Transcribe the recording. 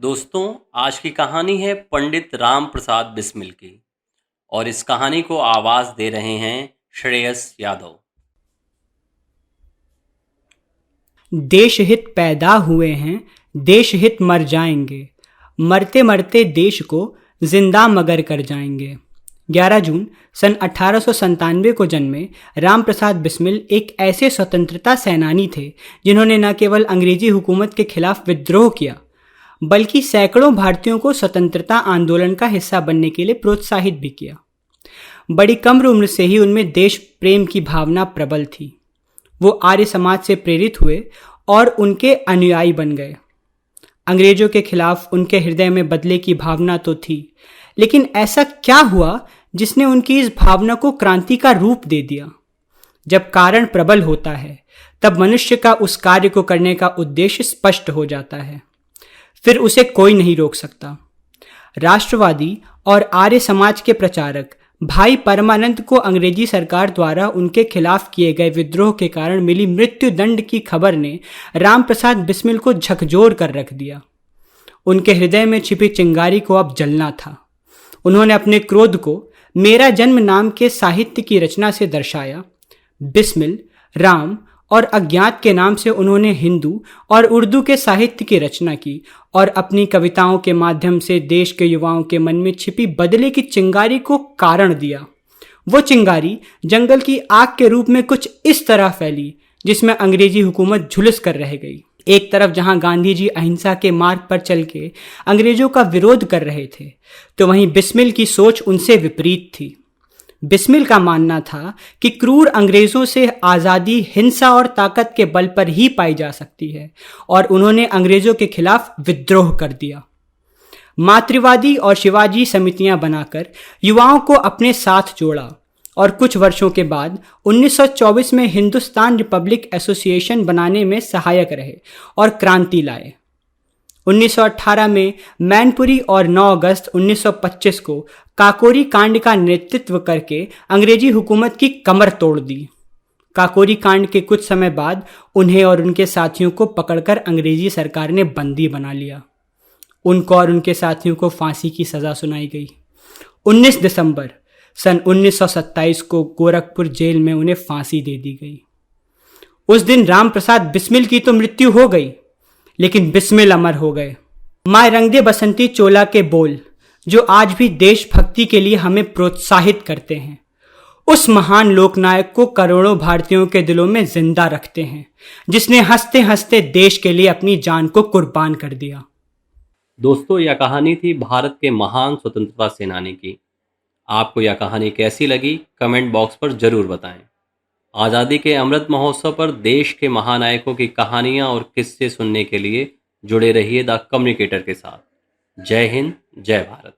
दोस्तों, आज की कहानी है पंडित राम प्रसाद बिस्मिल की और इस कहानी को आवाज दे रहे हैं श्रेयस यादव। देश हित पैदा हुए हैं, देश हित मर जाएंगे, मरते मरते देश को जिंदा मगर कर जाएंगे। 11 जून सन 1897 को जन्मे राम प्रसाद बिस्मिल एक ऐसे स्वतंत्रता सेनानी थे जिन्होंने न केवल अंग्रेजी हुकूमत के खिलाफ विद्रोह किया बल्कि सैकड़ों भारतीयों को स्वतंत्रता आंदोलन का हिस्सा बनने के लिए प्रोत्साहित भी किया। बड़ी कम उम्र से ही उनमें देश प्रेम की भावना प्रबल थी। वो आर्य समाज से प्रेरित हुए और उनके अनुयायी बन गए। अंग्रेजों के खिलाफ उनके हृदय में बदले की भावना तो थी, लेकिन ऐसा क्या हुआ जिसने उनकी इस भावना को क्रांति का रूप दे दिया? जब कारण प्रबल होता है तब मनुष्य का उस कार्य को करने का उद्देश्य स्पष्ट हो जाता है, फिर उसे कोई नहीं रोक सकता। राष्ट्रवादी और आर्य समाज के प्रचारक भाई परमानंद को अंग्रेजी सरकार द्वारा उनके खिलाफ किए गए विद्रोह के कारण मिली मृत्यु दंड की खबर ने राम प्रसाद बिस्मिल को झकझोर कर रख दिया। उनके हृदय में छिपी चिंगारी को अब जलना था। उन्होंने अपने क्रोध को मेरा जन्म नाम के साहित्य की रचना से दर्शाया। बिस्मिल, राम और अज्ञात के नाम से उन्होंने हिंदू और उर्दू के साहित्य की रचना की और अपनी कविताओं के माध्यम से देश के युवाओं के मन में छिपी बदले की चिंगारी को कारण दिया। वो चिंगारी जंगल की आग के रूप में कुछ इस तरह फैली जिसमें अंग्रेजी हुकूमत झुलस कर रह गई। एक तरफ जहां गांधी जी अहिंसा के मार्ग पर चल के अंग्रेजों का विरोध कर रहे थे, तो वहीं बिस्मिल की सोच उनसे विपरीत थी। बिस्मिल का मानना था कि क्रूर अंग्रेजों से आज़ादी हिंसा और ताकत के बल पर ही पाई जा सकती है और उन्होंने अंग्रेजों के खिलाफ विद्रोह कर दिया। मातृवादी और शिवाजी समितियां बनाकर युवाओं को अपने साथ जोड़ा और कुछ वर्षों के बाद 1924 में हिंदुस्तान रिपब्लिक एसोसिएशन बनाने में सहायक रहे और क्रांति लाए। 1918 में मैनपुरी और 9 अगस्त 1925 को काकोरी कांड का नेतृत्व करके अंग्रेजी हुकूमत की कमर तोड़ दी। काकोरी कांड के कुछ समय बाद उन्हें और उनके साथियों को पकड़कर अंग्रेजी सरकार ने बंदी बना लिया। उनको और उनके साथियों को फांसी की सजा सुनाई गई। 19 दिसंबर सन 1927 को गोरखपुर जेल में उन्हें फांसी दे दी गई। उस दिन राम प्रसाद बिस्मिल की तो मृत्यु हो गई, लेकिन बिस्मिल अमर हो गए। माय रंग दे बसंती चोला के बोल जो आज भी देशभक्ति के लिए हमें प्रोत्साहित करते हैं, उस महान लोकनायक को करोड़ों भारतीयों के दिलों में जिंदा रखते हैं, जिसने हंसते हंसते देश के लिए अपनी जान को कुर्बान कर दिया। दोस्तों, यह कहानी थी भारत के महान स्वतंत्रता सेनानी की। आपको यह कहानी कैसी लगी कमेंट बॉक्स पर जरूर बताएं। आज़ादी के अमृत महोत्सव पर देश के महानायकों की कहानियां और किस्से सुनने के लिए जुड़े रहिए द कम्युनिकेटर के साथ। जय हिंद, जय भारत।